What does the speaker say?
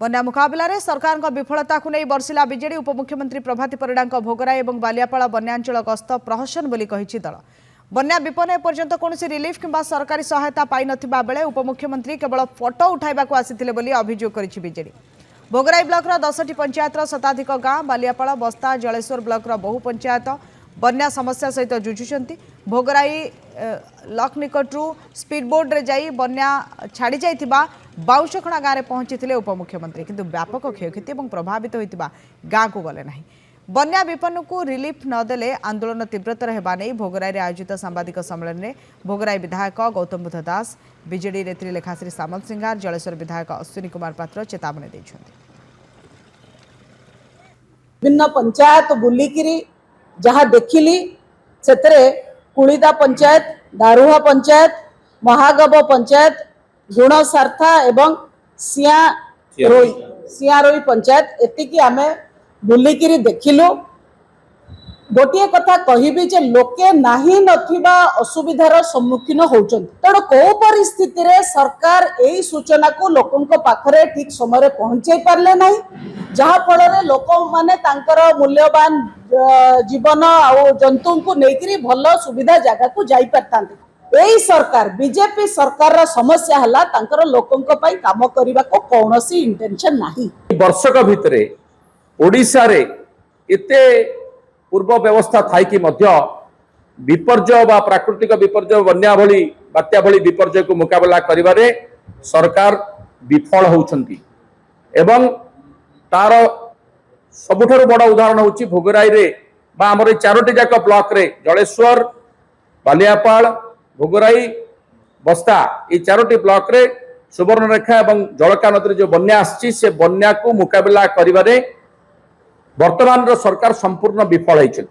बन्या मुकाबला सरकार विफलता को नहीं बर्षिला बीजेडी उपमुख्यमंत्री प्रभाती परिडा भोगराई और बालियापाड़ बन्यांचल गस्त प्रहसन बोली कही दल। बन्या विपन्न एपर्यंत कौन रिलीफ किंबा सरकारी सहायता पाई नथिबा बेले उपमुख्यमंत्री केवल फोटो उठाइबाकू आसिथिले बोली अभियोग करिछि बीजेडी। भोगराई ब्लॉक 10टी पंचायतर शताधिक गाँ, बालियापाड़, बस्ता, जलेश्वर ब्लॉक बहु पंचायत बन्या समस्या सहित जुझुंट। भोगराई लक निकटू स्पीडबोट रे जाई बन्या छाड़ी जाइथिबा बाउशखणा गाँव में पहुंची उपमुख्यमंत्री, किंतु व्यापक क्षयक्षति और प्रभावित होता गाँ को गले नहीं। बन्या विपन्न को रिलीफ नदेले आंदोलन तीव्रतर होगा नहीं भोगराई आयोजित सांबादिक सम्मेलन में भोगराई विधायक गौतम बुद्ध दास, बीजेडी नेत्री लेखाश्री सामंत सिंगार, जलेश्वर विधायक अश्विनी कुमार पात्र चेतावनी देते। विभिन्न पंचायत बुलिकी जहाँ देखिली से कुड़ीदा पंचायत, दारुहा पंचायत, महागब पंचायत, गुणसार्था एवं सियारोई पंचायत एतिकी आमे बुलिकी देखिलु। गोटे कथा कहबी जे लोके नाही नथिबा असुविधार सम्मुखीन होउछन। तेणु को परिस्थिति रे सरकार एई सूचना को लोकन को पाखरे ठीक समय पहुंचाई पारले नाही, जहा फल रे लोक माने तांकर मूल्यवान जीवन आ जंतु को नेकरी भल सुविधा जगह को जाई परतांते। एई सरकार बीजेपी सरकार समस्या हला तांकर लोकन को पई काम करिबा को कोनोसी इंटेंशन नाही। वर्षक भितरे ओडिसा रे एते पूर्व व्यवस्था थाई कि मध्य विपर्जय बा प्राकृतिक विपर्जय बन्या भली बात्या भली विपर्जय को मुकाबला करिबारे सरकार विफल होउछंती। एवं तार सबुठारु बड़ उदाहरण होची भोगराई रे बा हमर चारोटी जाक ब्लॉक रे जलेश्वर, बालियापाड़, भोगराई, बस्ता ये चारोटी ब्लॉक रे सुवर्णरेखा एवं जलका नदी जो बन्या आछि से बन्या को मुकाबला करिबारे वर्तमान सरकार संपूर्ण विफल होइछन।